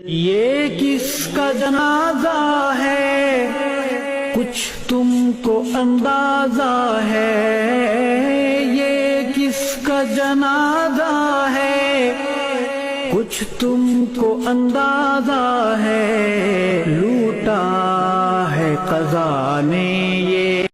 ये किसका जनाजा है, कुछ तुमको अंदाजा है। ये किसका जनाजा है, कुछ तुमको अंदाजा है। लूटा है क़ज़ा ने ये